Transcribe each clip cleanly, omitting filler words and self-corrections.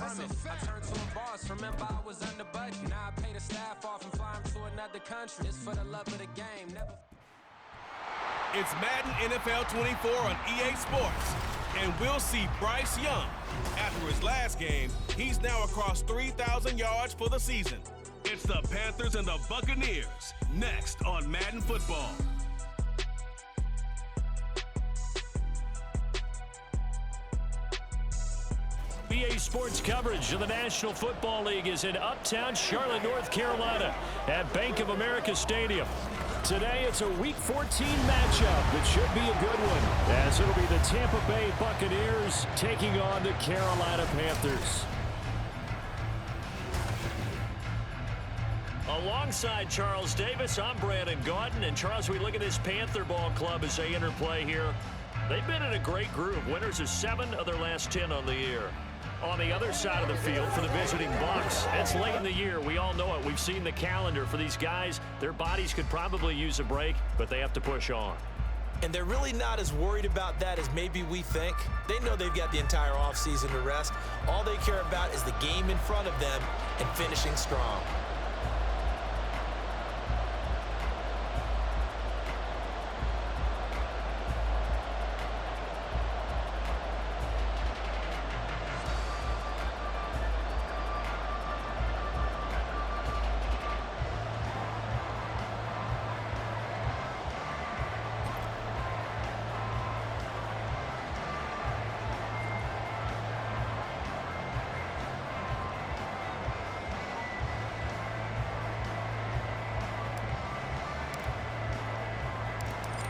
from it. I turned to a boss, remember I was under budget. Now I pay the staff off and fly them to another country. It's for the love of the game. It's Madden NFL 24 on EA Sports, and we'll see Bryce Young. After his last game, he's now across 3,000 yards for the season. It's the Panthers and the Buccaneers, next on Madden Football. EA Sports coverage of the National Football League is in uptown Charlotte, North Carolina at Bank of America Stadium. Today, it's a Week 14 matchup that should be a good one, as it'll be the Tampa Bay Buccaneers taking on the Carolina Panthers. Alongside Charles Davis, I'm Brandon Gaudin. And Charles, we look at this Panther ball club as they enter play here. They've been in a great group. Winners of 7 of their last 10 on the year. On the other side of the field for the visiting Bucs, it's late in the year. We all know it. We've seen the calendar for these guys. Their bodies could probably use a break, but they have to push on. And they're really not as worried about that as maybe we think. They know they've got the entire offseason to rest. All they care about is the game in front of them and finishing strong.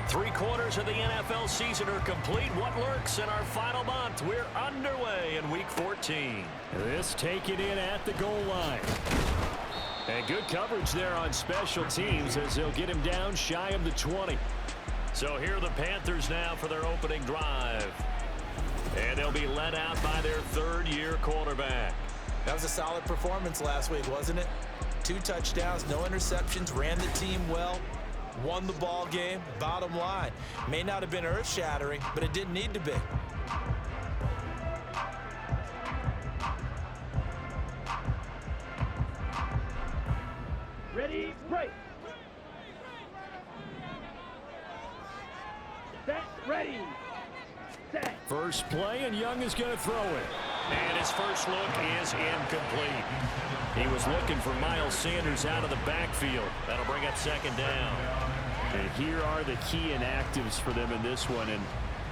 Three-quarters of the NFL season are complete. What lurks in our final month? We're underway in Week 14. This taken in at the goal line. And good coverage there on special teams as they'll get him down shy of the 20. So here are the Panthers now for their opening drive. And they'll be led out by their third-year quarterback. That was a solid performance last week, wasn't it? 2 touchdowns, no interceptions, ran the team well. Won the ball game. Bottom line, may not have been earth-shattering, but it didn't need to be. Ready, break. Set, ready. Set. First play, and Young is going to throw it. And his first look is incomplete. He was looking for Miles Sanders out of the backfield. That'll bring up second down. And here are the key inactives for them in this one. And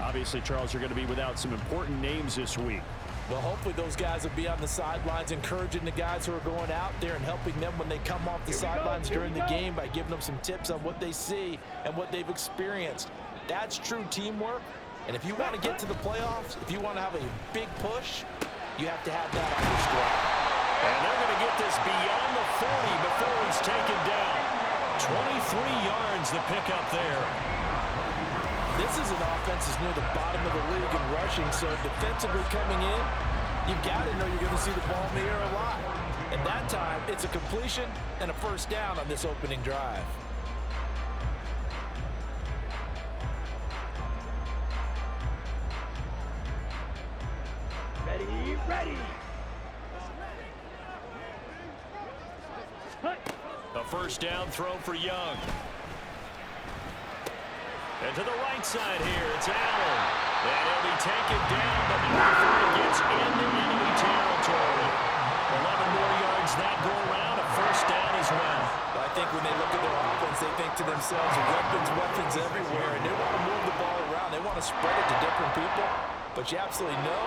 obviously, Charles, you're going to be without some important names this week. Well, hopefully those guys will be on the sidelines encouraging the guys who are going out there and helping them when they come off the sidelines during the game by giving them some tips on what they see and what they've experienced. That's true teamwork. And if you want to get to the playoffs, if you want to have a big push, you have to have that on your squad. And they're going to get this beyond the 40 before he's taken down. 23 yards the pickup there. This is an offense that's near the bottom of the league in rushing, so defensively coming in, you've got to know you're going to see the ball in the air a lot. And that time, it's a completion and a first down on this opening drive. Ready, ready. A first down throw for Young. And to the right side here, it's Allen. And he'll be taken down, but before he gets into enemy territory. 11 more yards that go around, a first down as well. I think when they look at their offense, they think to themselves, weapons everywhere, and they want to move the ball around. They want to spread it to different people, but you absolutely know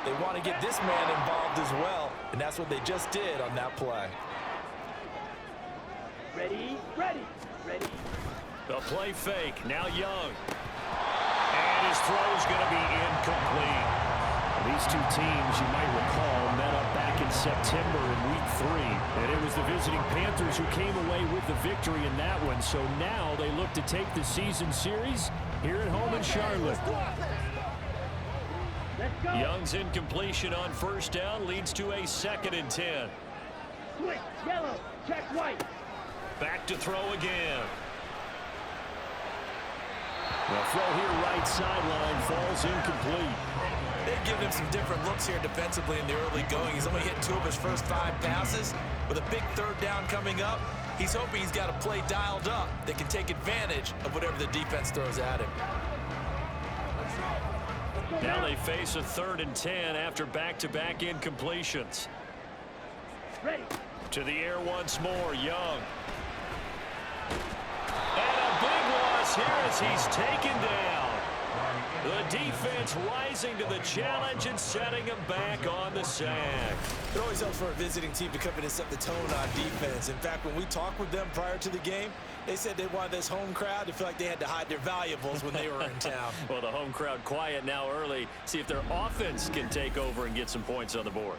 they want to get this man involved as well, and that's what they just did on that play. Ready, ready, ready. The play fake, now Young. And his throw is going to be incomplete. These two teams, you might recall, met up back in September in Week 3. And it was the visiting Panthers who came away with the victory in that one. So now they look to take the season series here at home in Charlotte. Let's go. Young's incompletion on first down leads to a 2nd and 10. Switch, yellow, check white. Back to throw again. The throw here right sideline falls incomplete. They've given him some different looks here defensively in the early going. He's only hit 2 of his first 5 passes. With a big 3rd down coming up, he's hoping he's got a play dialed up that can take advantage of whatever the defense throws at him. Now they face a 3rd and 10 after back-to-back incompletions. Ready. To the air once more, Young. And a big loss here as he's taken down. The defense rising to the challenge and setting him back on the sack. It always helps for a visiting team to come in and set the tone on defense. In fact, when we talked with them prior to the game, they said they wanted this home crowd to feel like they had to hide their valuables when they were in town. Well, the home crowd quiet now early. See if their offense can take over and get some points on the board.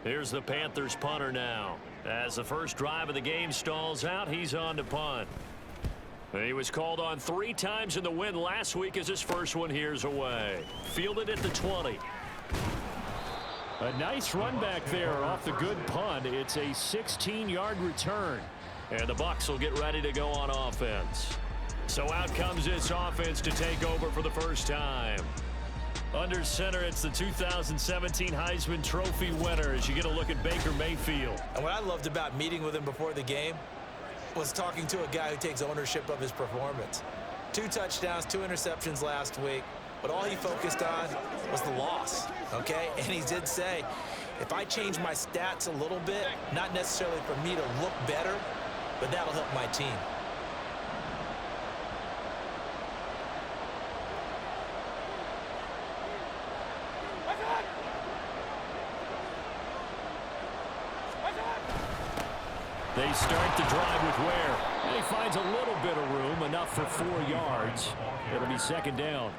Here's the Panthers punter now. As the first drive of the game stalls out, he's on to punt. He was called on 3 times in the win last week as his first one here's away. Fielded at the 20. A nice run back there off the good punt. It's a 16-yard return. And the Bucs will get ready to go on offense. So out comes this offense to take over for the first time. Under center, it's the 2017 Heisman Trophy winner as you get a look at Baker Mayfield. And what I loved about meeting with him before the game was talking to a guy who takes ownership of his performance. 2 touchdowns, 2 interceptions last week, but all he focused on was the loss, okay? And he did say, if I change my stats a little bit, not necessarily for me to look better, but that'll help my team. They start the drive with Ware. And he finds a little bit of room, enough for 4 yards. It'll be 2nd down.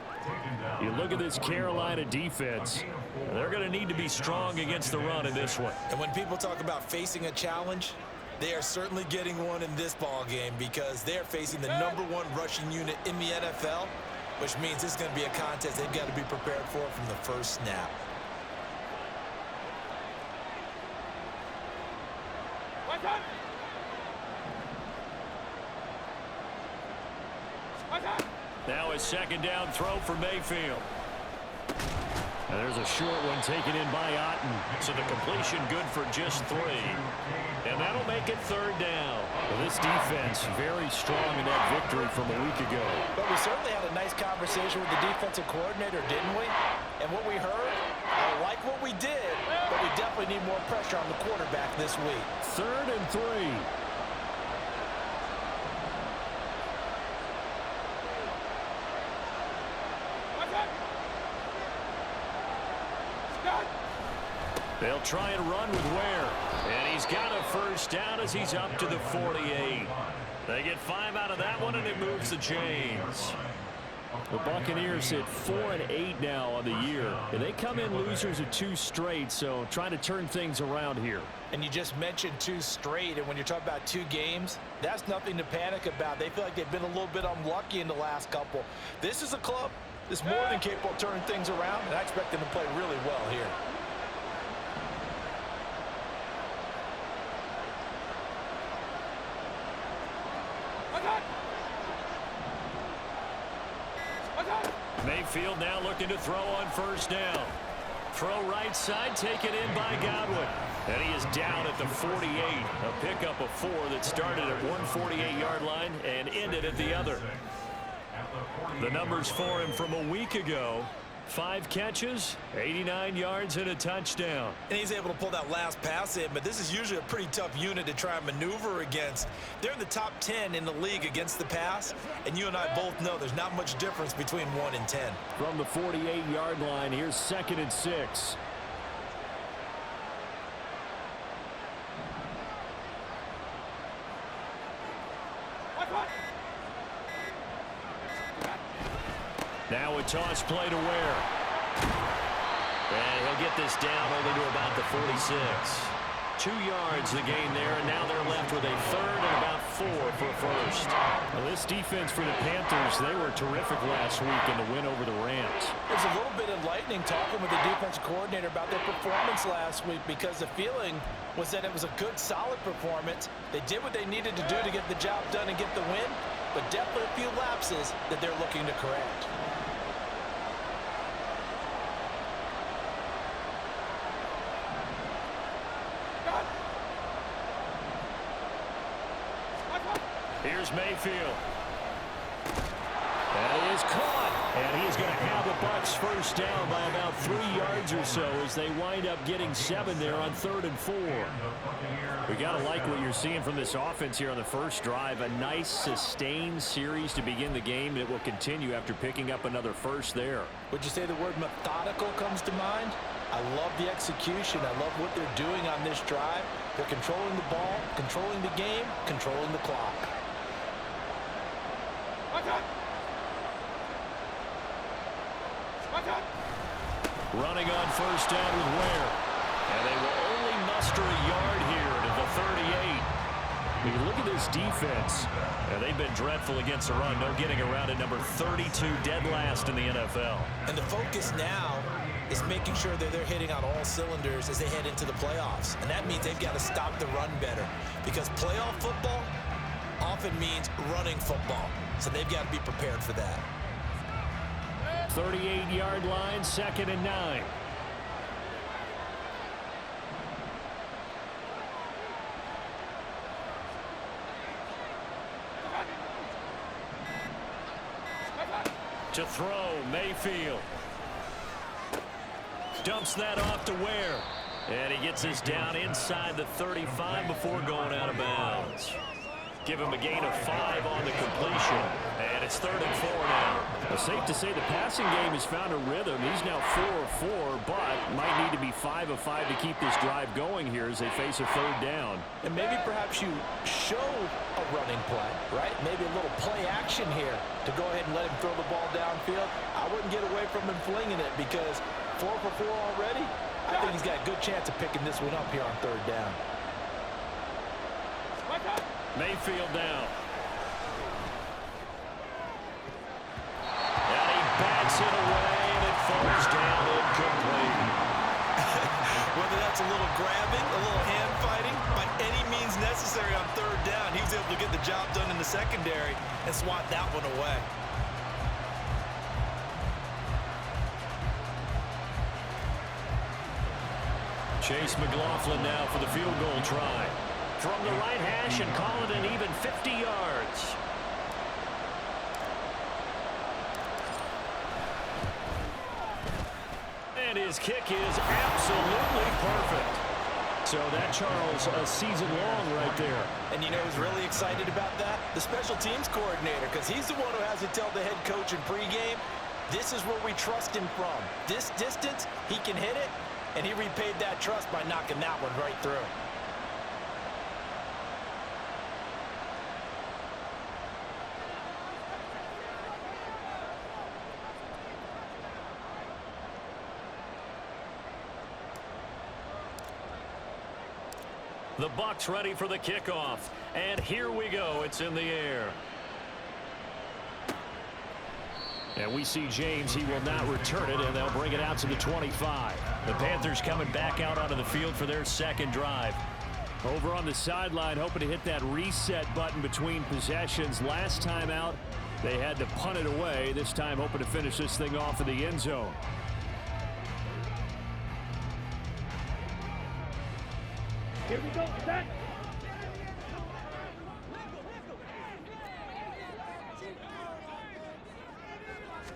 You look at this Carolina defense. They're going to need to be strong against the run in this one. And when people talk about facing a challenge, they are certainly getting one in this ball game because they're facing the #1 rushing unit in the NFL, which means this is going to be a contest they've got to be prepared for from the first snap. Now a 2nd down throw for Mayfield. And there's a short one taken in by Otten. So the completion good for just 3. And that'll make it 3rd down. Well, this defense very strong in that victory from a week ago. But we certainly had a nice conversation with the defensive coordinator, didn't we? And what we heard, I like what we did, but we definitely need more pressure on the quarterback this week. 3rd and 3. They'll try and run with Ware. And he's got a first down as he's up to the 48. They get 5 out of that one, and it moves the chains. The Buccaneers hit 4-8 now on the year. And they come in losers of 2 straight, so trying to turn things around here. And you just mentioned 2 straight, and when you're talking about 2 games, that's nothing to panic about. They feel like they've been a little bit unlucky in the last couple. This is a club that's more than capable of turning things around, and I expect them to play really well here. Mayfield now looking to throw on 1st down. Throw right side, taken in by Godwin. And he is down at the 48. A pickup of 4 that started at one 48-yard line and ended at the other. The numbers for him from a week ago. 5 catches, 89 yards, and a touchdown. And he's able to pull that last pass in, but this is usually a pretty tough unit to try and maneuver against. They're in the top 10 in the league against the pass, and you and I both know there's not much difference between 1 and 10. From the 48-yard line, here's 2nd and 6. Now a toss play to Ware. And he'll get this down only to about the 46. 2 yards the gain there, and now they're left with a third and about 4 for a first. Well, this defense for the Panthers, they were terrific last week in the win over the Rams. It's a little bit enlightening talking with the defensive coordinator about their performance last week, because the feeling was that it was a good, solid performance. They did what they needed to do to get the job done and get the win, but definitely a few lapses that they're looking to correct. Here's Mayfield. That is caught. And he's going to have the Bucs first down by about 3 yards or so as they wind up getting 7 there on 3rd and 4. We got to like what you're seeing from this offense here on the first drive. A nice sustained series to begin the game, and it will continue after picking up another first there. Would you say the word methodical comes to mind? I love the execution. I love what they're doing on this drive. They're controlling the ball, controlling the game, controlling the clock. Running on first down with Ware. And they will only muster a yard here to the 38. When you look at this defense, they've been dreadful against the run. No getting around at number 32, dead last in the NFL. And the focus now is making sure that they're hitting on all cylinders as they head into the playoffs. And that means they've got to stop the run better, because playoff football often means running football. So they've got to be prepared for that. 38-yard line, 2nd and 9. To throw, Mayfield. Dumps that off to Ware. And he gets us down inside the 35 before going out of bounds. Give him a gain of 5 on the completion. And it's 3rd and 4 now. Well, safe to say the passing game has found a rhythm. He's now 4 of 4, but might need to be 5 of 5 to keep this drive going here as they face a 3rd down. And maybe perhaps you show a running play, right? Maybe a little play action here to go ahead and let him throw the ball downfield. I wouldn't get away from him flinging it, because 4 for 4 already, I think he's got a good chance of picking this one up here on 3rd down. Mayfield down. And he bats it away, and it falls down incomplete. Whether that's a little grabbing, a little hand fighting, by any means necessary on 3rd down, he was able to get the job done in the secondary and swat that one away. Chase McLaughlin now for the field goal try. From the right hash and call it an even 50 yards. And his kick is absolutely perfect. So that, Charles, a season long right there. And you know who's really excited about that? The special teams coordinator, because he's the one who has to tell the head coach in pregame, this is where we trust him from. This distance, he can hit it, and he repaid that trust by knocking that one right through. The Bucs ready for the kickoff. And here we go. It's in the air. And we see James. He will not return it, and they'll bring it out to the 25. The Panthers coming back out onto the field for their 2nd drive. Over on the sideline, hoping to hit that reset button between possessions. Last time out, they had to punt it away. This time, hoping to finish this thing off in the end zone. Here we go. Set.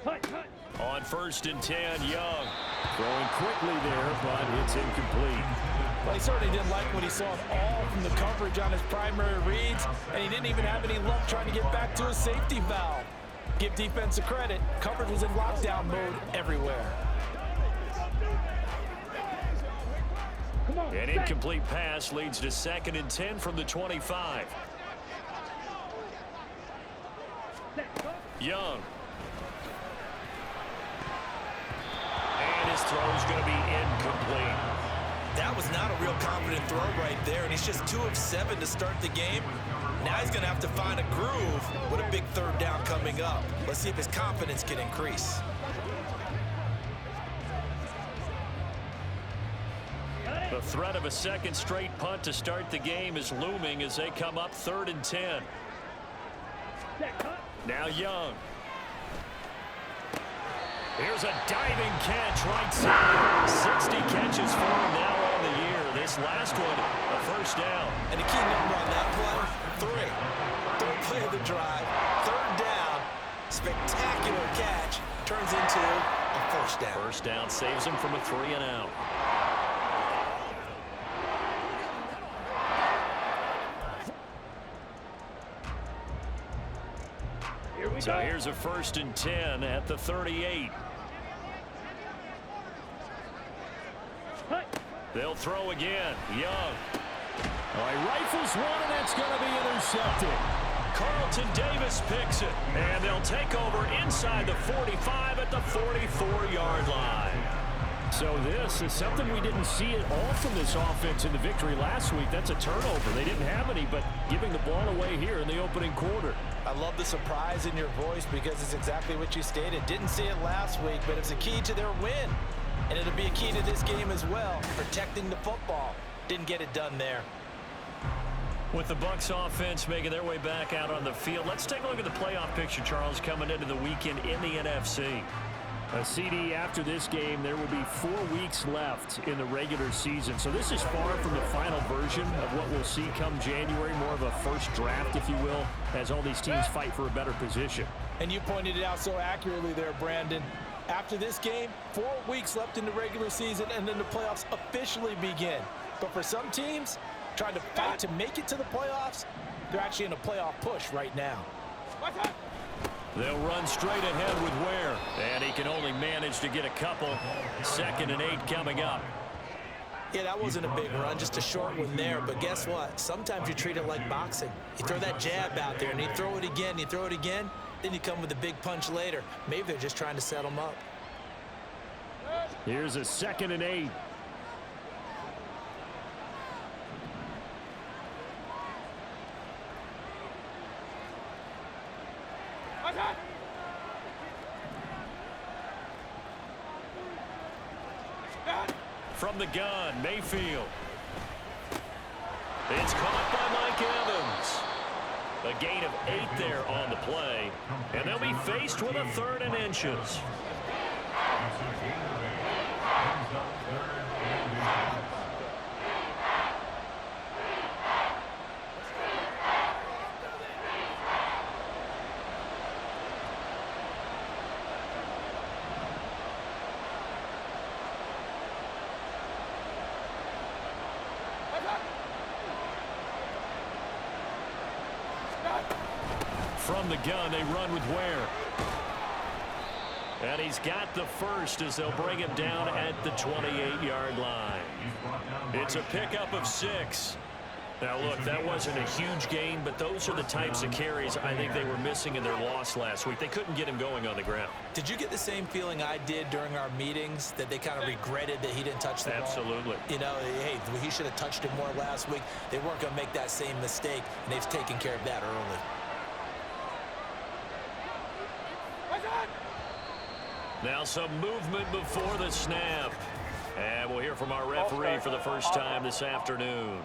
Cut. On 1st and 10, Young. Throwing quickly there, but it's incomplete. Well, he certainly didn't like what he saw at all from the coverage on his primary reads, and he didn't even have any luck trying to get back to his safety valve. Give defense credit. Coverage was in lockdown mode everywhere. An incomplete pass leads to 2nd and 10 from the 25. Young. And his throw is going to be incomplete. That was not a real confident throw right there, and he's just 2 of 7 to start the game. Now he's going to have to find a groove with a big third down coming up. Let's see if his confidence can increase. The threat of a second straight punt to start the game is looming as they come up 3rd and 10. Now Young. Here's a diving catch right side. 60 catches for him now on the year. This last one, a first down. And the key number on that play, 3. Third play of the drive, 3rd down. Spectacular catch turns into a first down. First down saves him from a 3 and out. So here's a 1st and 10 at the 38. They'll throw again. Young. All right, rifles one, and it's going to be intercepted. Carlton Davis picks it. And they'll take over inside the 45 at the 44-yard line. So this is something we didn't see at all from this offense in the victory last week. That's a turnover. They didn't have any, but giving the ball away here in the opening quarter. I love the surprise in your voice because it's exactly what you stated. Didn't see it last week, but it's a key to their win. And it'll be a key to this game as well, protecting the football. Didn't get it done there. With the Bucs offense making their way back out on the field, let's take a look at the playoff picture, Charles, coming into the weekend in the NFC. A CD after this game, there will be 4 weeks left in the regular season. So this is far from the final version of what we'll see come January, more of a first draft, if you will, as all these teams fight for a better position. And you pointed it out so accurately there, Brandon. After this game, 4 weeks left in the regular season, and then the playoffs officially begin. But for some teams, trying to fight to make it to the playoffs, they're actually in a playoff push right now. They'll run straight ahead with Ware, and he can only manage to get a couple. 2nd and 8 coming up. Yeah, that wasn't a big run, just a short one there. But guess what? Sometimes you treat it like boxing. You throw that jab out there, and you throw it again, you throw it again, then you come with a big punch later. Maybe they're just trying to set them up. Here's a 2nd and 8. From the gun, Mayfield. It's caught by Mike Evans. A gain of 8 there on the play, and they'll be faced with a 3rd and inches. From the gun, they run with Ware. And he's got the first as they'll bring him down at the 28-yard line. It's a pickup of 6. Now, look, that wasn't a huge gain, but those are the types of carries I think they were missing in their loss last week. They couldn't get him going on the ground. Did you get the same feeling I did during our meetings, that they kind of regretted that he didn't touch the ball? Absolutely. You know, hey, he should have touched it more last week. They weren't going to make that same mistake, and they've taken care of that early. Now some movement before the snap. And we'll hear from our referee for the first time this afternoon.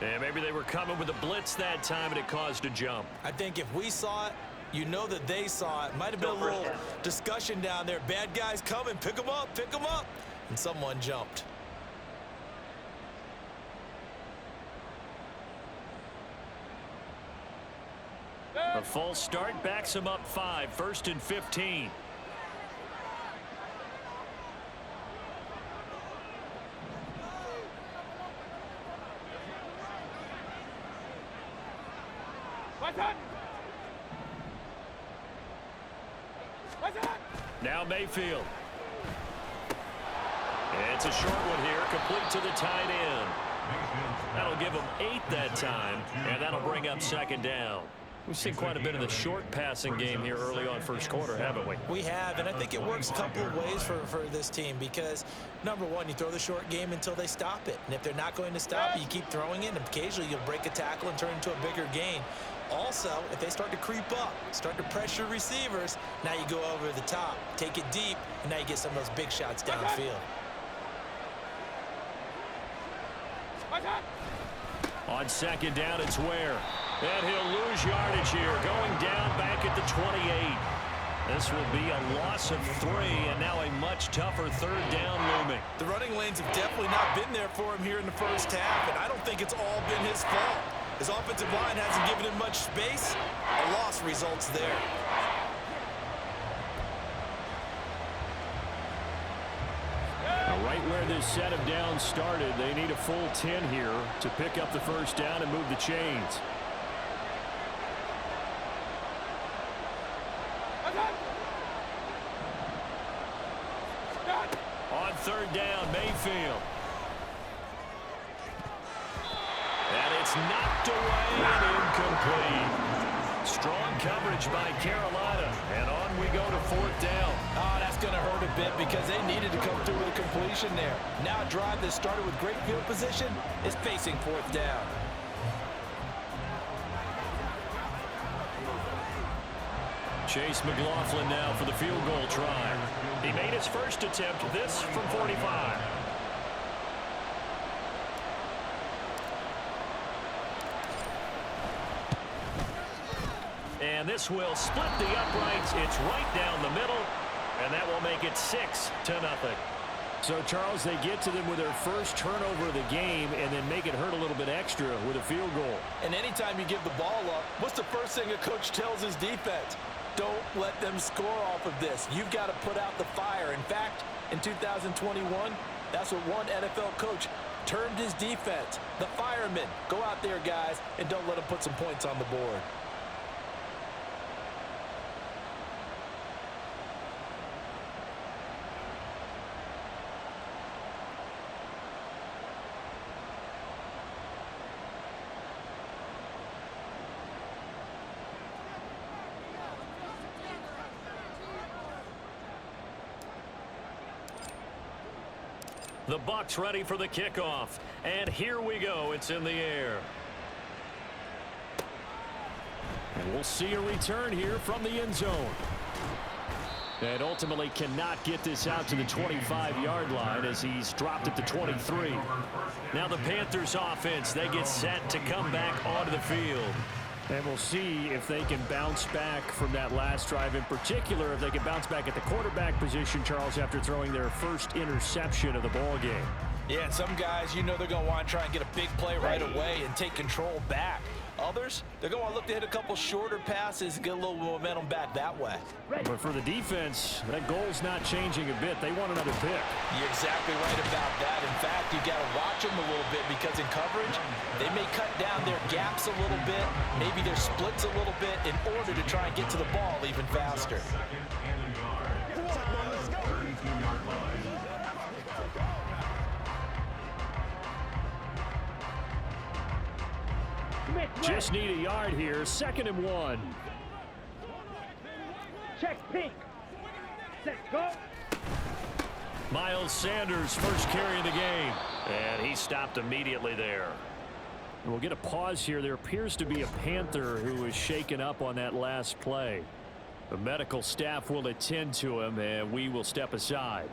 And maybe they were coming with a blitz that time and it caused a jump. I think if we saw it, you know that they saw it. Might have been a little discussion down there. Bad guys coming, pick them up, pick them up. And someone jumped. A false start backs him up 5, 1st and 15. Now Mayfield. It's a short one here, complete to the tight end. That'll give him 8 that time, and that'll bring up 2nd down. We've seen quite a bit of the short passing game here early on first quarter, haven't we? We have, and I think it works a couple of ways for this team because, number one, you throw the short game until they stop it. And if they're not going to stop it, you keep throwing it, and occasionally you'll break a tackle and turn it into a bigger gain. Also, if they start to creep up, start to pressure receivers, now you go over the top, take it deep, and now you get some of those big shots downfield. On second down, it's Ware. And he'll lose yardage here, going down back at the 28. This will be a loss of 3, and now a much tougher third down looming. The running lanes have definitely not been there for him here in the first half, and I don't think it's all been his fault. His offensive line hasn't given him much space. A loss results there. Right where this set of downs started, they need a full 10 here to pick up the first down and move the chains. On third down, Mayfield. And it's knocked away and incomplete. Strong coverage by Carolina. And on we go to fourth down. Oh, that's going to hurt a bit because they needed to come through with a completion there. Now a drive that started with great field position is facing fourth down. Chase McLaughlin now for the field goal try. He made his first attempt, this from 45. And this will split the uprights. It's right down the middle, and that will make it 6-0. So, Charles, they get to them with their first turnover of the game and then make it hurt a little bit extra with a field goal. And anytime you give the ball up, what's the first thing a coach tells his defense? Don't let them score off of this. You've got to put out the fire. In fact, in 2021, that's what one NFL coach termed his defense. The firemen. Go out there, guys, and don't let them put some points on the board. The Bucs ready for the kickoff. And here we go. It's in the air. And we'll see a return here from the end zone. And ultimately cannot get this out to the 25-yard line as he's dropped at the 23. Now the Panthers offense, they get set to come back onto the field. And we'll see if they can bounce back from that last drive, in particular if they can bounce back at the quarterback position, Charles, after throwing their first interception of the ball game. Yeah, and some guys, you know they're going to want to try and get a big play right away and take control back. Others, they're going to want to look to hit a couple shorter passes and get a little momentum back that way. But for the defense, that goal's not changing a bit. They want another pick. You're exactly right about that. In fact, you got to watch them a little bit because in coverage, they may cut down their gaps a little bit, maybe their splits a little bit in order to try and get to the ball even faster. Just need a yard here. 2nd and 1. Check pink. Set, go. Miles Sanders first carry of the game. And he stopped immediately there. We'll get a pause here. There appears to be a Panther who was shaken up on that last play. The medical staff will attend to him, and we will step aside.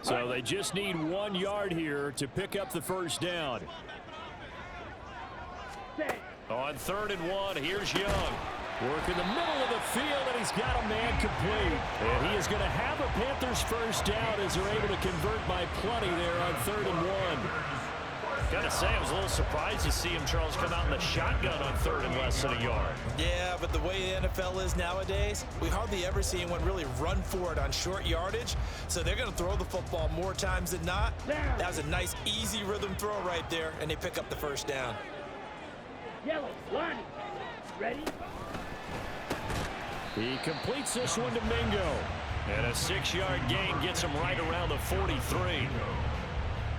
So they just need 1 yard here to pick up the first down. On 3rd and 1, here's Young. Work in the middle of the field, and he's got a man complete. And he is going to have a Panthers first down as they're able to convert by plenty there on 3rd and 1. Gotta say, I was a little surprised to see him, Charles, come out in the shotgun on 3rd and less than a yard. Yeah, but the way the NFL is nowadays, we hardly ever see anyone really run for it on short yardage. So they're going to throw the football more times than not. That was a nice, easy rhythm throw right there, and they pick up the first down. Yellow, line. Ready? He completes this one to Mingo. And a 6-yard gain gets him right around the 43.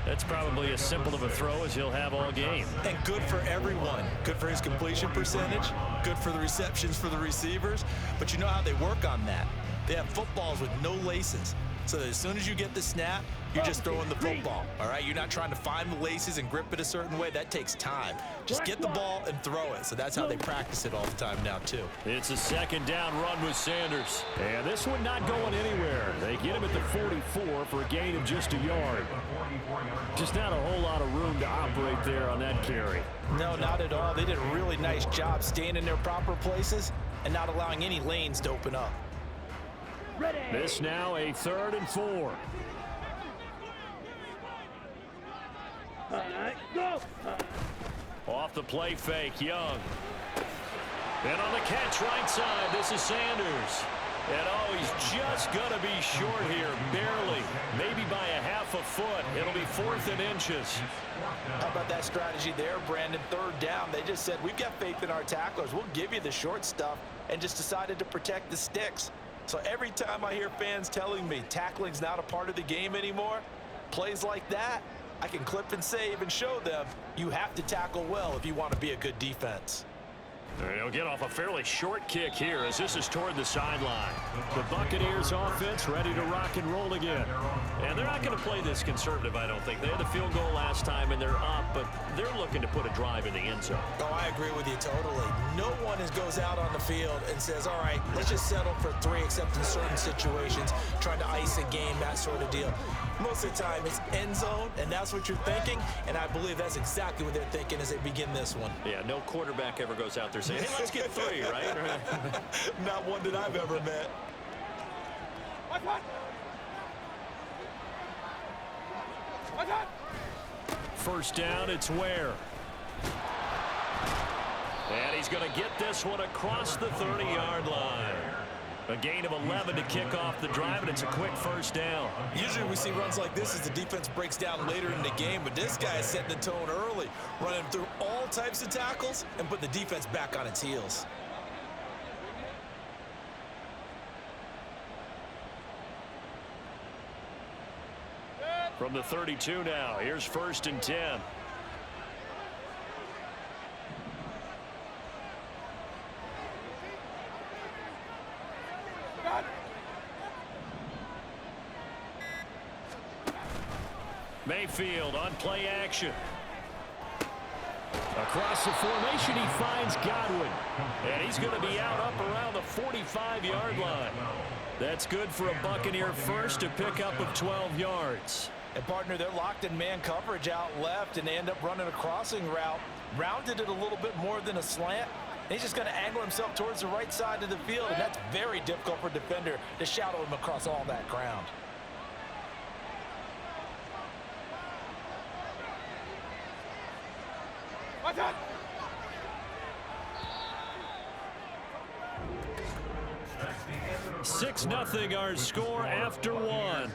That's probably as simple of a throw as he'll have all game. And good for everyone. Good for his completion percentage. Good for the receptions for the receivers. But you know how they work on that. They have footballs with no laces. So that as soon as you get the snap, you're just throwing the football, all right? You're not trying to find the laces and grip it a certain way. That takes time. Just get the ball and throw it. So that's how they practice it all the time now, too. It's a 2nd down run with Sanders. And this one not going anywhere. They get him at the 44 for a gain of just a yard. Just not a whole lot of room to operate there on that carry. No, not at all. They did a really nice job staying in their proper places and not allowing any lanes to open up. Ready. This now a 3rd and 4. Go. Off the play fake, Young. And on the catch right side, this is Sanders. And oh, he's just going to be short here, barely. Maybe by a half a foot. It'll be 4th and inches. How about that strategy there, Brandon? 3rd down. They just said, we've got faith in our tacklers. We'll give you the short stuff, and just decided to protect the sticks. So every time I hear fans telling me tackling's not a part of the game anymore, plays like that, I can clip and save and show them you have to tackle well if you want to be a good defense. He'll get off a fairly short kick here as this is toward the sideline. The Buccaneers offense ready to rock and roll again. And they're not going to play this conservative, I don't think. They had the field goal last time and they're up, but they're looking to put a drive in the end zone. Oh, I agree with you totally. No one goes out on the field and says, all right, let's just settle for 3, except in certain situations, trying to ice a game, that sort of deal. Most of the time, it's end zone, and that's what you're thinking, and I believe that's exactly what they're thinking as they begin this one. Yeah, no quarterback ever goes out there saying, hey, let's get 3, right? Not one that I've ever met. First down, it's Ware. And he's going to get this one across the 30-yard line. A gain of 11 to kick off the drive, and it's a quick first down. Usually we see runs like this as the defense breaks down later in the game, but this guy is setting the tone early, running through all types of tackles and put the defense back on its heels. From the 32 now, here's 1st and 10. Mayfield on play action. Across the formation, he finds Godwin. And he's going to be out up around the 45-yard line. That's good for a Buccaneer first, to pick up of 12 yards. And partner, they're locked in man coverage out left, and they end up running a crossing route. Rounded it a little bit more than a slant. And he's just going to angle himself towards the right side of the field, and that's very difficult for a defender to shadow him across all that ground. What's up? 6-0 our score after 1.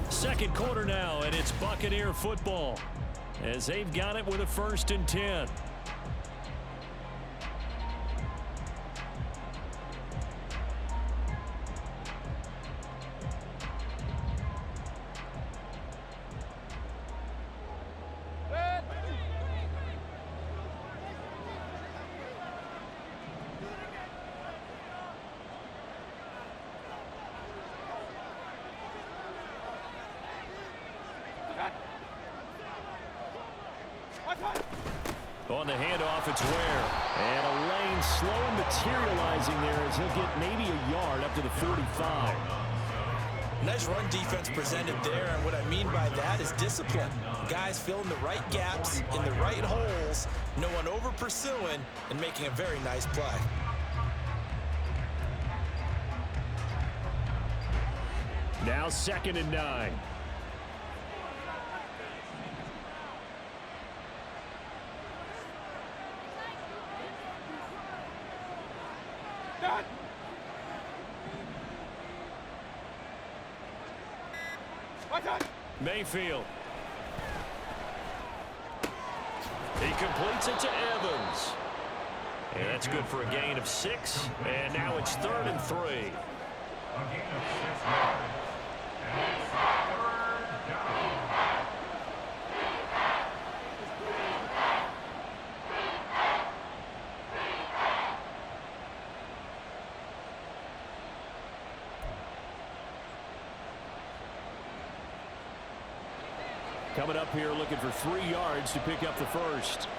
Second quarter now, and it's Buccaneer football as they've got it with a 1st and 10. On the handoff, it's Ware. And a lane slow materializing there as he'll get maybe a yard up to the 45. Nice run defense presented there, and what I mean by that is discipline. Guys filling the right gaps in the right holes, no one over pursuing, and making a very nice play. Now 2nd and 9. Mayfield. He completes it to Evans. And that's good for a gain of 6. And now it's 3rd and 3. A gain of 6 yards. And it's 3rd down. Coming up here looking for 3 yards to pick up the first.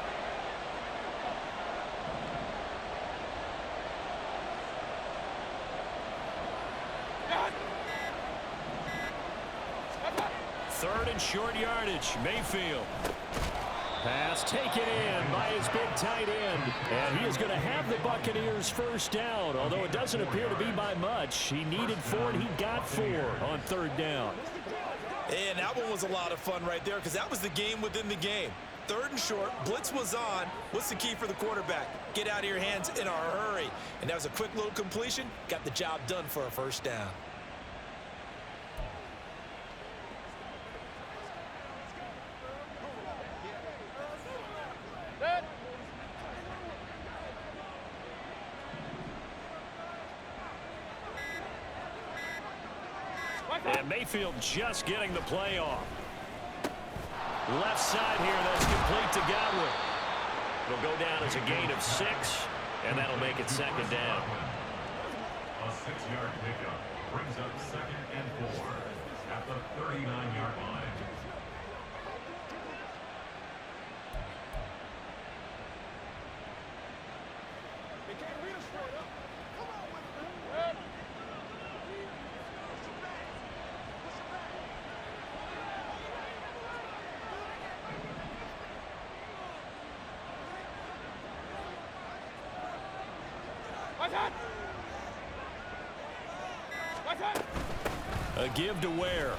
Third and short yardage. Mayfield. Pass taken in by his big tight end. And he is going to have the Buccaneers first down, although it doesn't appear to be by much. He needed 4 and he got 4 on 3rd down. And that one was a lot of fun right there because that was the game within the game. 3rd and short, blitz was on. What's the key for the quarterback? Get out of your hands in a hurry. And that was a quick little completion. Got the job done for a first down. And Mayfield just getting the play off. Left side here, that's complete to Godwin. It'll go down as a gain of 6, and that'll make it 2nd down. A 6-yard pickup brings up 2nd and 4 at the 39-yard line. A give to Ware.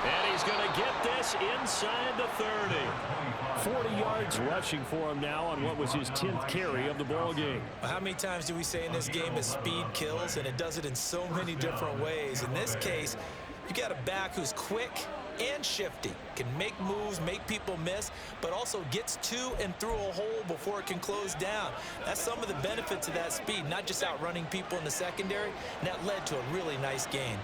And he's going to get this inside the 30. 40 yards rushing for him now on what was his 10th carry of the ball game. How many times do we say in this game that speed kills, and it does it in so many different ways? In this case, you got a back who's quick and shifty, can make moves, make people miss, but also gets to and through a hole before it can close down. That's some of the benefits of that speed, not just outrunning people in the secondary, and that led to a really nice gain.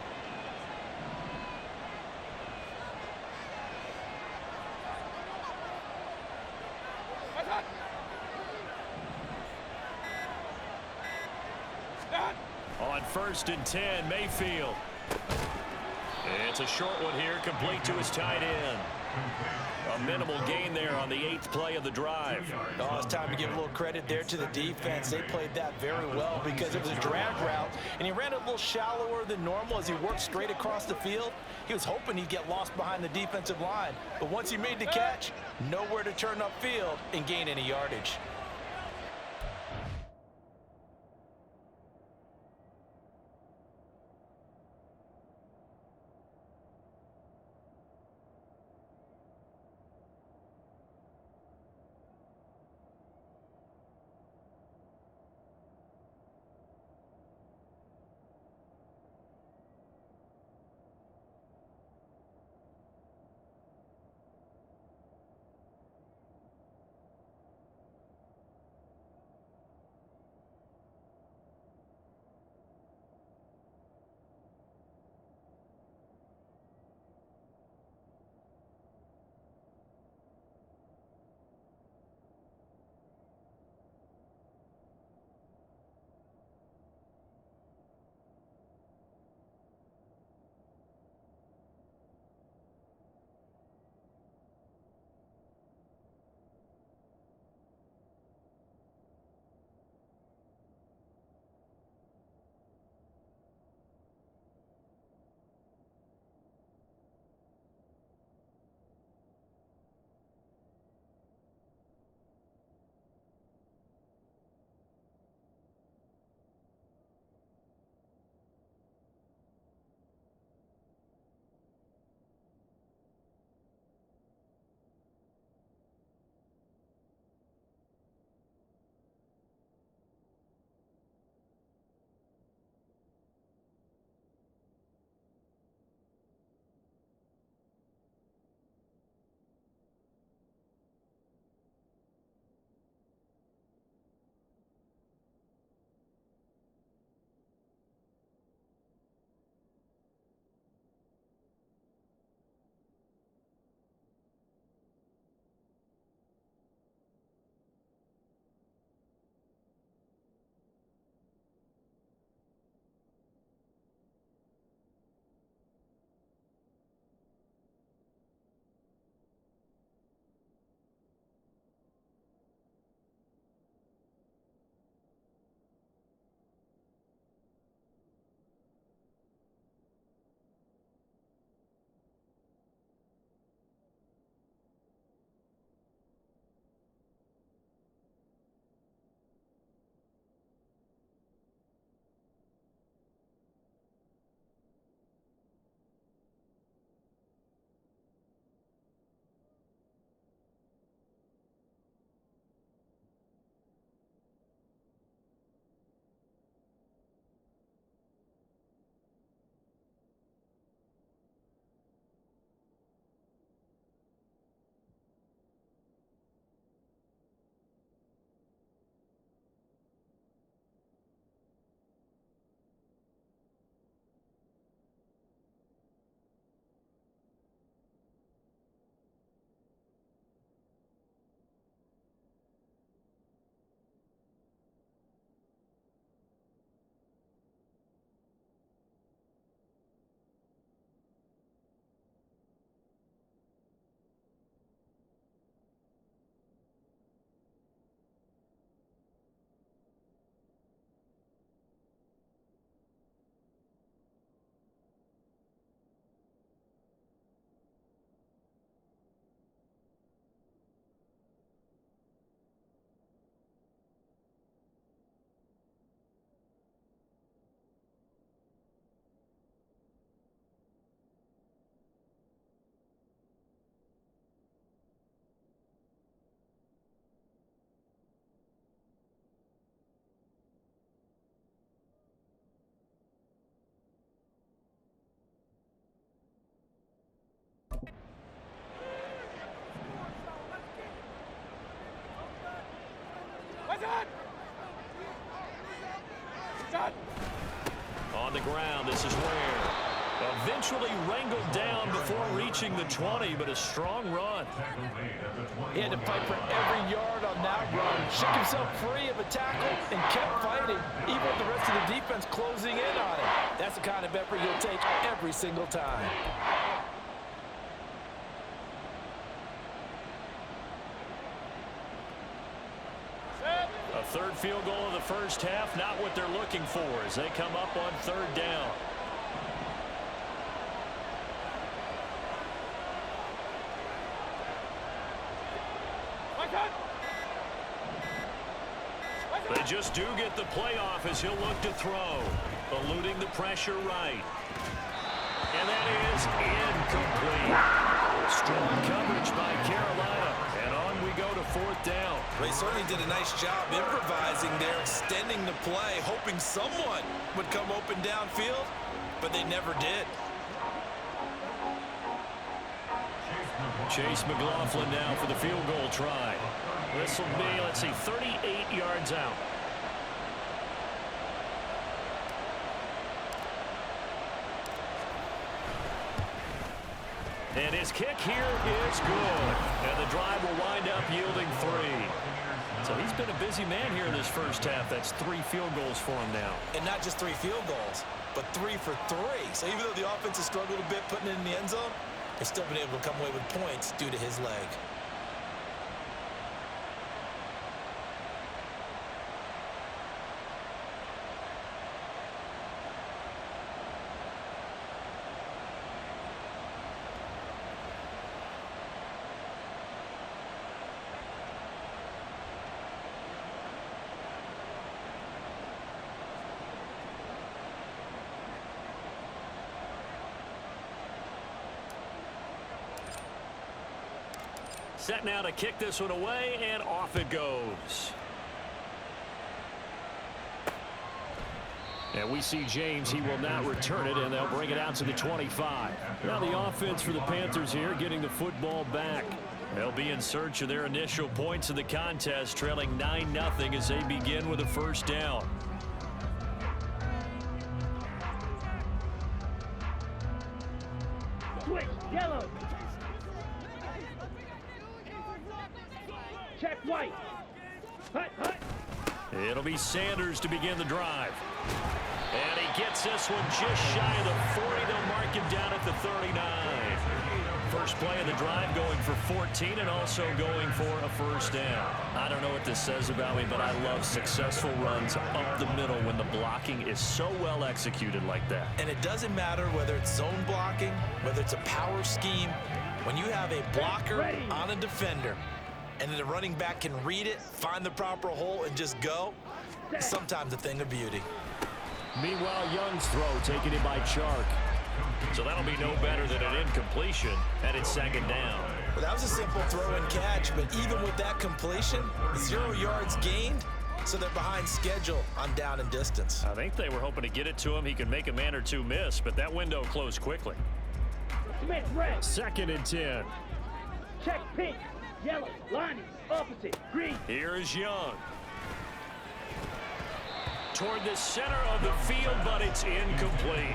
On 1st and 10, Mayfield. It's a short one here, complete to his tight end. A minimal gain there on the 8th play of the drive. Oh, it's time to give a little credit there to the defense. They played that very well because it was a drag route, and he ran it a little shallower than normal as he worked straight across the field. He was hoping he'd get lost behind the defensive line, but once he made the catch, nowhere to turn upfield and gain any yardage. ground. This is Ware. Eventually wrangled down before reaching the 20, but a strong run. He had to fight for every yard on that run. Shook himself free of a tackle and kept fighting, even with the rest of the defense closing in on him. That's the kind of effort you'll take every single time. A third field goal of the first half, not what they're looking for as they come up on third down. They just do get the playoff as he'll look to throw. Eluding the pressure right. And that is incomplete. Strong coverage by Carolina. And on we go to fourth down. They certainly did a nice job improvising there, extending the play, hoping someone would come open downfield, but they never did. Chase McLaughlin now for the field goal try. This will be, let's see, 38 yards out. And his kick here is good. And the drive will wind up yielding 3. So he's been a busy man here in this first half. That's 3 field goals for him now. And not just 3 field goals, but 3 for 3. So even though the offense has struggled a bit putting it in the end zone, they've still been able to come away with points due to his leg. Set now to kick this one away, and off it goes. And we see James. He will not return it, and they'll bring it out to the 25. Now the offense for the Panthers here getting the football back. They'll be in search of their initial points of the contest, trailing 9-0 as they begin with a first down. Switch, yellow. Check white. Hut, hut. It'll be Sanders to begin the drive. And he gets this one just shy of the 40. They'll mark him down at the 39. First play of the drive going for 14 and also going for a first down. I don't know what this says about me, but I love successful runs up the middle when the blocking is so well executed like that. And it doesn't matter whether it's zone blocking, whether it's a power scheme. When you have a blocker on a defender, and then the running back can read it, find the proper hole, and just go, it's sometimes a thing of beauty. Meanwhile, Young's throw taken in by Chark. So that'll be no better than an incompletion, and it's second down. Well, that was a simple throw and catch, but even with that completion, 0 yards gained, so they're behind schedule on down and distance. I think they were hoping to get it to him. He could make a man or two miss, but that window closed quickly. Smith, red. Second and 10. Check pink. Yellow, lining, opposite, green. Here is Young. Toward the center of the field, but it's incomplete.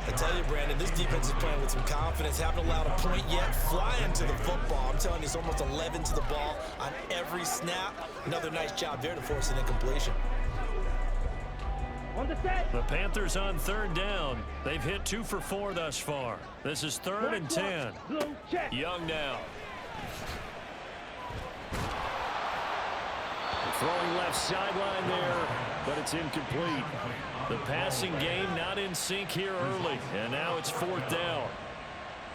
I tell you, Brandon, this defense is playing with some confidence. Haven't allowed a point yet. Flying to the football. I'm telling you, it's almost 11 to the ball on every snap. Another nice job there to force an incompletion. On the set. The Panthers on third down. They've hit 2 for 4 thus far. This is third and 10. Blue, check. Young now. Throwing left sideline there, but it's incomplete. The passing game not in sync here early, and now it's fourth down.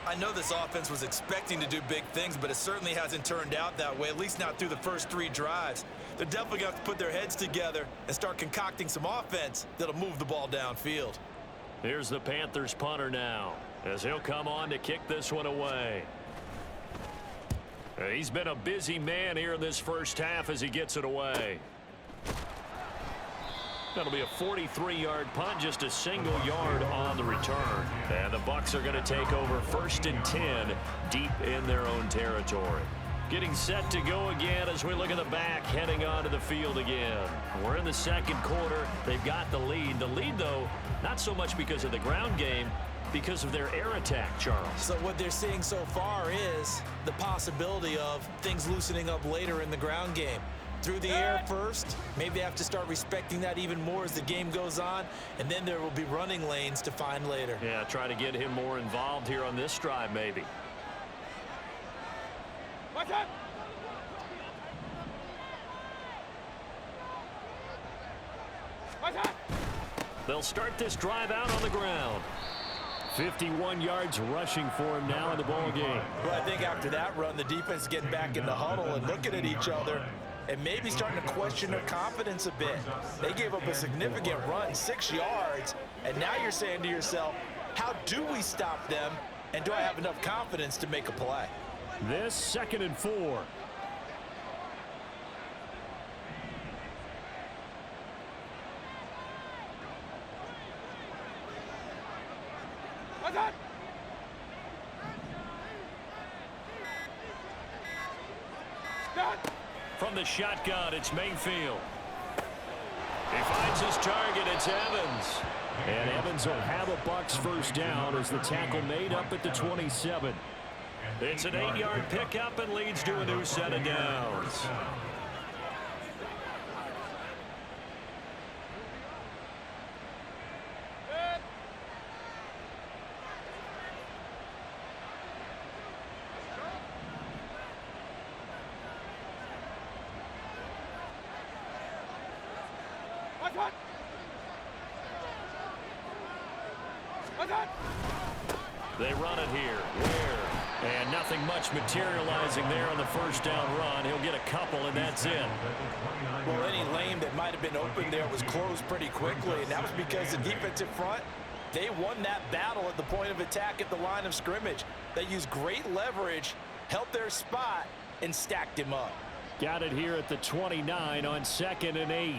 I know this offense was expecting to do big things, but it certainly hasn't turned out that way, at least not through the first 3 drives. They're definitely going to have to put their heads together and start concocting some offense that'll move the ball downfield. Here's the Panthers punter now, as he'll come on to kick this one away. He's been a busy man here in this first half as he gets it away. That'll be a 43-yard punt, just a single yard on the return. And the Bucs are going to take over first and 10 deep in their own territory. Getting set to go again as we look at the back, heading onto the field again. We're in the second quarter. They've got the lead. The lead, though, not so much because of the ground game, because of their air attack, Charles. So what they're seeing so far is the possibility of things loosening up later in the ground game. Through the air first, maybe they have to start respecting that even more as the game goes on, and then there will be running lanes to find later. Yeah, try to get him more involved here on this drive, maybe. They'll start this drive out on the ground. 51 yards rushing for him now in the ball game. Well, I think after that run, the defense is getting back in the huddle and looking at each other and maybe starting to question their confidence a bit. They gave up a significant run, 6 yards, and now you're saying to yourself, how do we stop them, and do I have enough confidence to make a play? This 2nd and 4. From the shotgun, it's Mayfield. He finds his target. It's Evans. And Evans will have a Bucs first down as the tackle made up at the 27. It's an 8-yard pickup and leads to a new set of downs. They run it here. Where? And nothing much materializing there on the first down run. He'll get a couple, and that's it. Well, any lane that might have been open there was closed pretty quickly, and that was because the defensive front, they won that battle at the point of attack at the line of scrimmage. They used great leverage, held their spot, and stacked him up. Got it here at the 29 on 2nd and 8.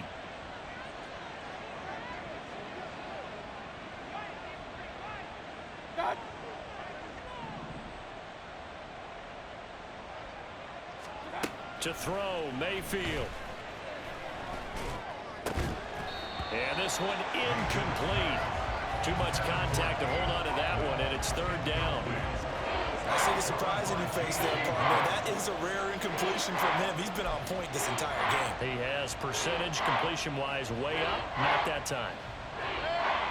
To throw, Mayfield. And this one incomplete. Too much contact to hold on to that one, and it's 3rd down. I see the surprise in your face there, partner. That is a rare incompletion from him. He's been on point this entire game. He has percentage completion-wise way up, not that time.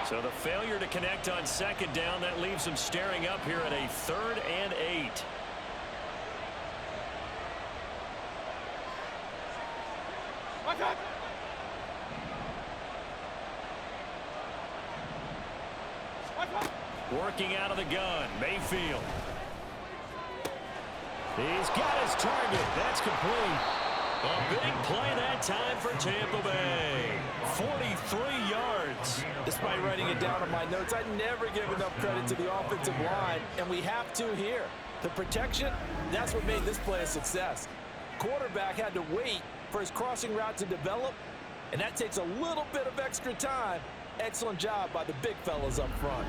So the failure to connect on 2nd down, that leaves him staring up here at a 3rd and 8. Working out of the gun, Mayfield. He's got his target. That's complete. A big play that time for Tampa Bay. 43 yards. Despite writing it down on my notes, I never give enough credit to the offensive line, and we have to here. The protection, that's what made this play a success. Quarterback had to wait for his crossing route to develop, and that takes a little bit of extra time. Excellent job by the big fellas up front.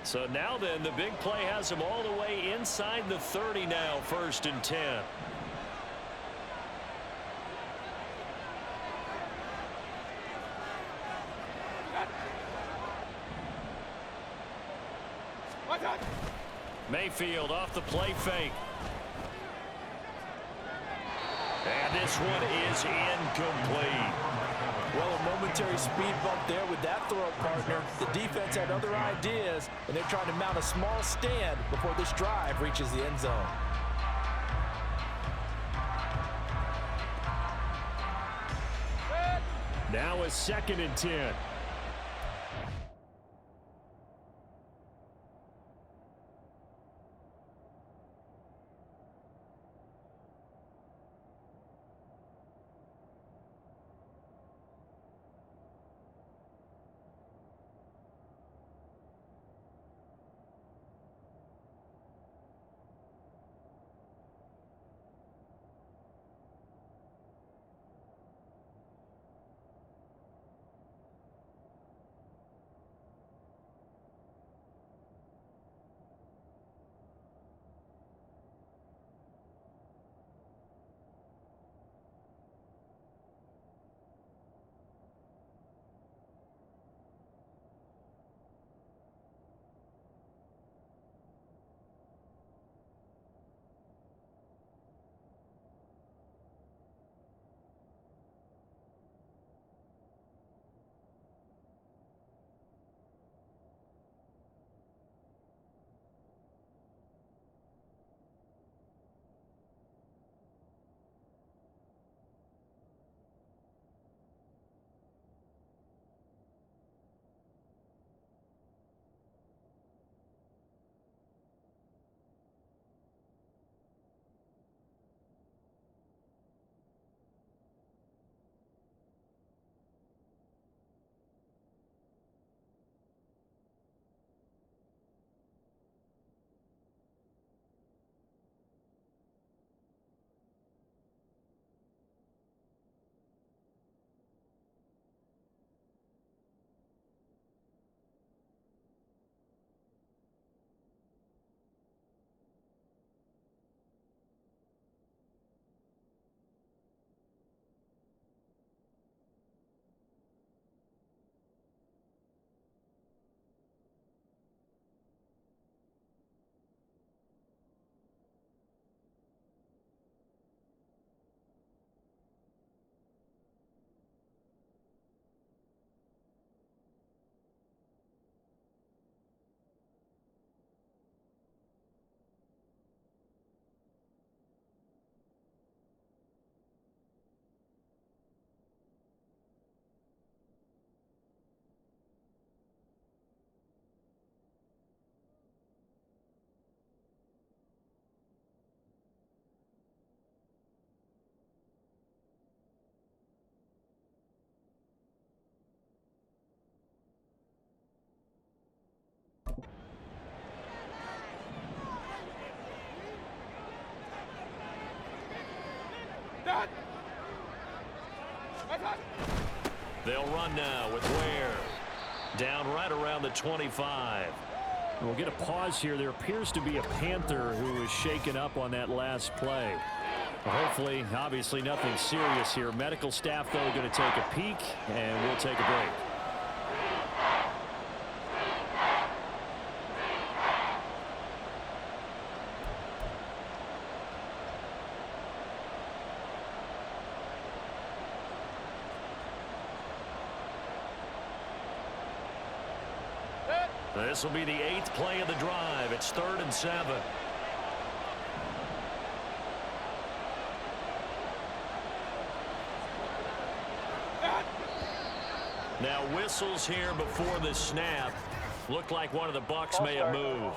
So now then, the big play has him all the way inside the 30 now, 1st and 10. Mayfield off the play fake. And this one is incomplete. Well, a momentary speed bump there with that throw, partner. The defense had other ideas, and they're trying to mount a small stand before this drive reaches the end zone. Now a 2nd and 10. They'll run now with Ware. Down right around the 25. We'll get a pause here. There appears to be a Panther who is shaken up on that last play. Hopefully, obviously nothing serious here. Medical staff, though, going to take a peek, and we'll take a break. This will be the 8th play of the drive. It's 3rd and 7. Now whistles here before the snap. Looked like one of the Bucs may have moved.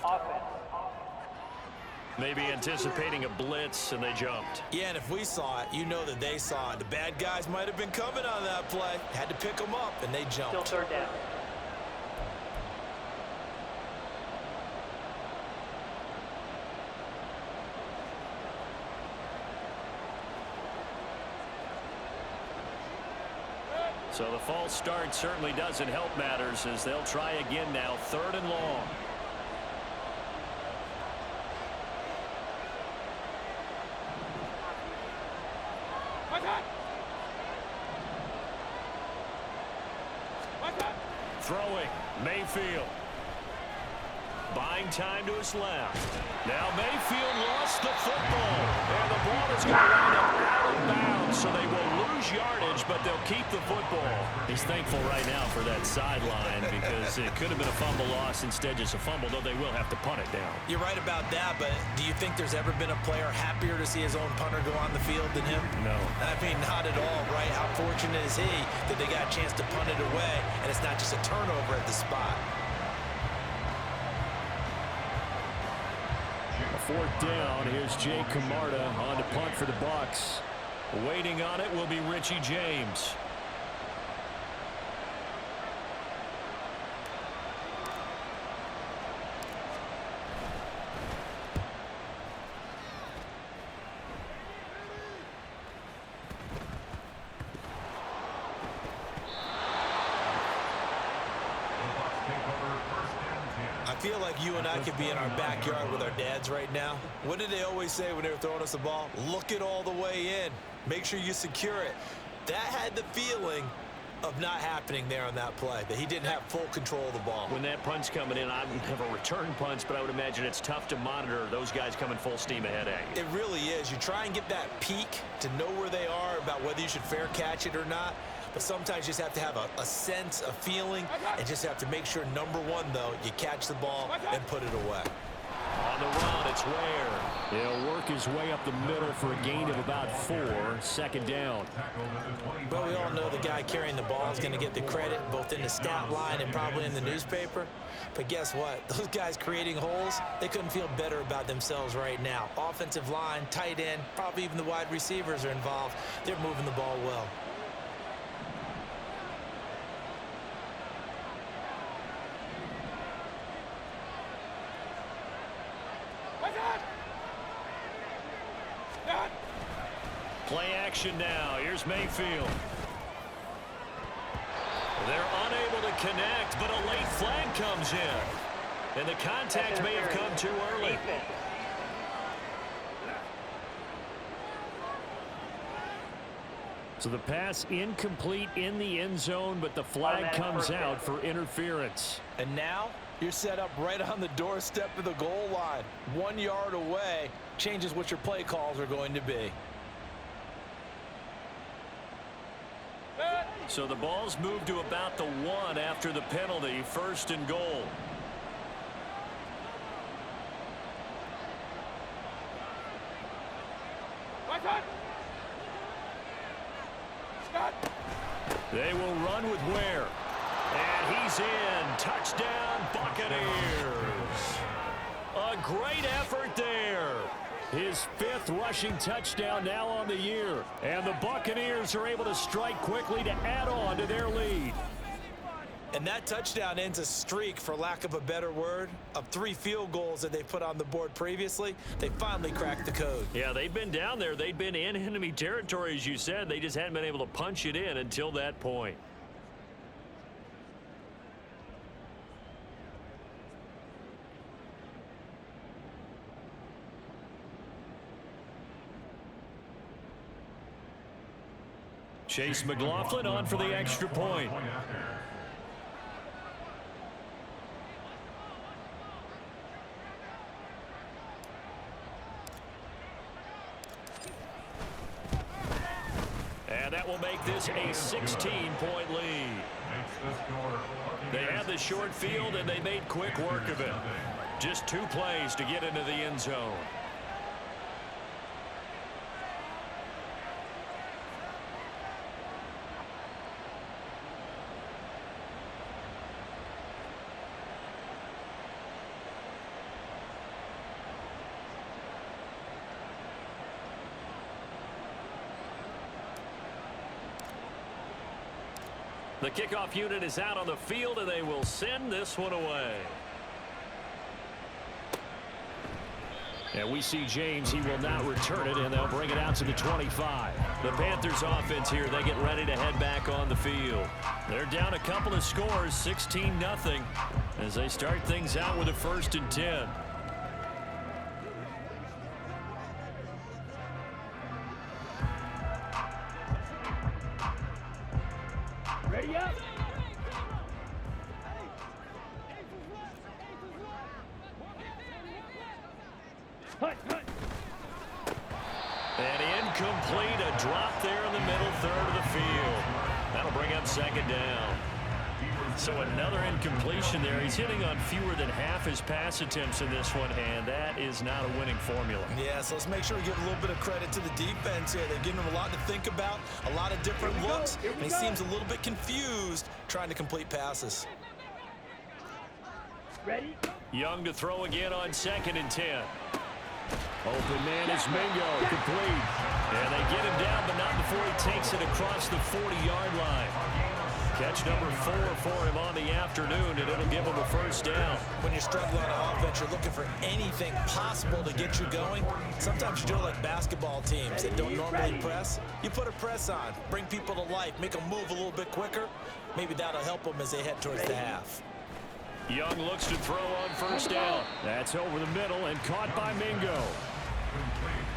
Maybe anticipating a blitz, and they jumped. Yeah, and if we saw it, you know that they saw it. The bad guys might have been coming on that play. Had to pick them up, and they jumped. Still 3rd down. So the false start certainly doesn't help matters as they'll try again now. 3rd and long. Throwing. Mayfield. Buying time to his left. Now Mayfield lost the football. And the ball is going to wind up out of bounds. So they will lose yardage, but they'll keep the football. He's thankful right now for that sideline because it could have been a fumble loss, instead just a fumble, though they will have to punt it down. You're right about that, but do you think there's ever been a player happier to see his own punter go on the field than him? No. I mean, not at all, right? How fortunate is he that they got a chance to punt it away, and it's not just a turnover at the spot. 4th down. Here's Jay Camarda on to punt for the Bucs. Waiting on it will be Richie James. I feel like you and I could be in our backyard with our dads right now. What did they always say when they were throwing us the ball? Look it all the way in. Make sure you secure it. That had the feeling of not happening there on that play, that he didn't have full control of the ball. When that punt's coming in, I don't have a return punch, but I would imagine it's tough to monitor those guys coming full steam ahead at you. It really is. You try and get that peek to know where they are, about whether you should fair catch it or not. But sometimes you just have to have a sense, a feeling, and just have to make sure, number one, though, you catch the ball and put it away. On the run, it's Ware. He'll work his way up the middle for a gain of about 4. 2nd down. But we all know the guy carrying the ball is going to get the credit, both in the stat line and probably in the newspaper. But guess what? Those guys creating holes, they couldn't feel better about themselves right now. Offensive line, tight end, probably even the wide receivers are involved. They're moving the ball well. Play action now. Here's Mayfield. They're unable to connect, but a late flag comes in. And the contact may have come too early. So the pass incomplete in the end zone, but the flag comes out for interference. And now you're set up right on the doorstep of the goal line. 1 yard away changes what your play calls are going to be. So the ball's moved to about the 1 after the penalty. 1st and goal. They will run with Ware. And he's in. Touchdown, Buccaneers. A great effort there. His 5th rushing touchdown now on the year. And the Buccaneers are able to strike quickly to add on to their lead. And that touchdown ends a streak, for lack of a better word, of 3 field goals that they put on the board previously. They finally cracked the code. Yeah, they've been down there. They've been in enemy territory, as you said. They just hadn't been able to punch it in until that point. Chase McLaughlin on for the extra point. And that will make this a 16-point lead. They had the short field, and they made quick work of it. Just 2 plays to get into the end zone. The kickoff unit is out on the field, and they will send this one away. And we see James. He will not return it, and they'll bring it out to the 25. The Panthers offense here, they get ready to head back on the field. They're down a couple of scores, 16-0, as they start things out with a 1st and 10. Ready up. Hut, hut. And incomplete, a drop there in the middle third of the field. That'll bring up 2nd down. So another incompletion there. He's hitting on fewer than half his pass attempts in this one, and that is not a winning formula. Yeah, so let's make sure we give a little bit of credit to the defense here. They're giving him a lot to think about, a lot of different looks, and he seems a little bit confused trying to complete passes. Ready? Young to throw again on 2nd and 10. Open man is Mingo, complete. And they get him down, but not before he takes it across the 40-yard line. Catch number 4 for him on the afternoon, and it'll give him a 1st down. When you're struggling on offense, you're looking for anything possible to get you going. Sometimes you do it like basketball teams that don't normally press. You put a press on, bring people to life, make them move a little bit quicker. Maybe that'll help them as they head towards the half. Young looks to throw on 1st down. That's over the middle and caught by Mingo.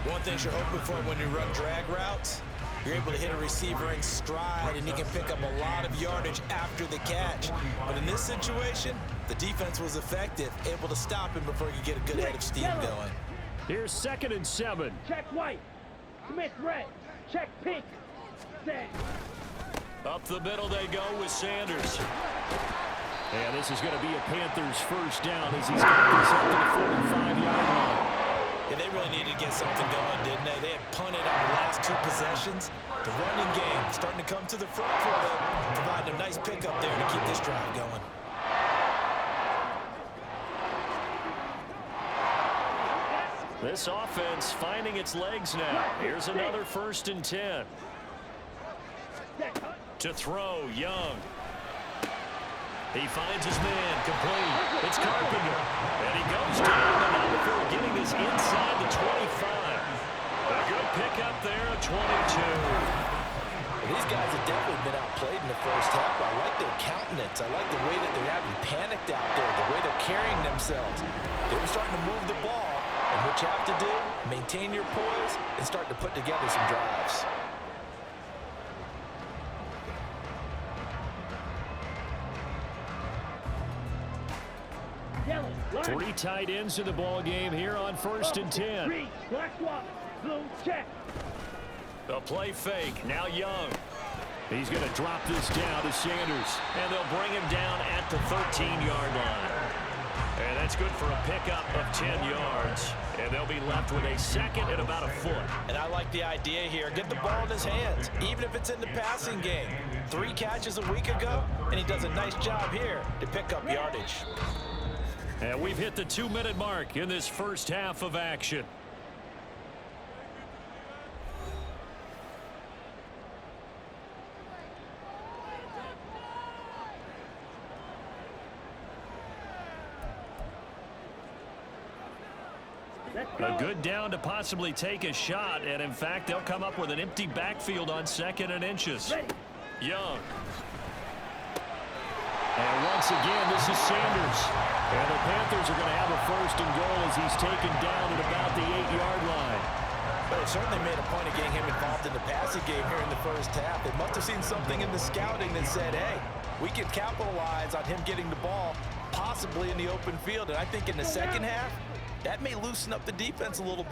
One thing you're hoping for when you run drag routes, you're able to hit a receiver in stride, and he can pick up a lot of yardage after the catch. But in this situation, the defense was effective, able to stop him before he could get a good head of steam going. Here's 2nd and 7. Check white. Commit red. Check pink. Set. Up the middle they go with Sanders. And this is going to be a Panthers 1st down as he's got this up to the 45-yard line. Yeah, they really needed to get something going, didn't they? They had punted on the last 2 possessions. The running game starting to come to the front for them, providing a nice pickup there to keep this drive going. This offense finding its legs now. Here's another 1st and 10. To throw, Young. He finds his man, complete. It's Carpenter. And he goes down, but not before getting this inside the 25. A good pickup there at 22. These guys have definitely been outplayed in the 1st half. I like their countenance. I like the way that they're having panicked out there, the way they're carrying themselves. They were starting to move the ball, and what you have to do, maintain your poise and start to put together some drives. 3 tight ends in the ball game here on 1st and 10. Green, black swap, blue, check. A play fake. Now Young. He's going to drop this down to Sanders. And they'll bring him down at the 13-yard line. And that's good for a pickup of 10 yards. And they'll be left with a 2nd and about a foot. And I like the idea here. Get the ball in his hands, even if it's in the passing game. 3 catches a week ago, and he does a nice job here to pick up yardage. And we've hit the 2-minute mark in this 1st half of action. Good down to possibly take a shot, and in fact, they'll come up with an empty backfield on 2nd and inches. Young. And once again, this is Sanders. And the Panthers are going to have a 1st and goal as he's taken down at about the 8-yard line. But they certainly made a point of getting him involved in the passing game here in the first half. They must have seen something in the scouting that said, hey, we can capitalize on him getting the ball, possibly in the open field. And I think in the second half, that may loosen up the defense a little bit.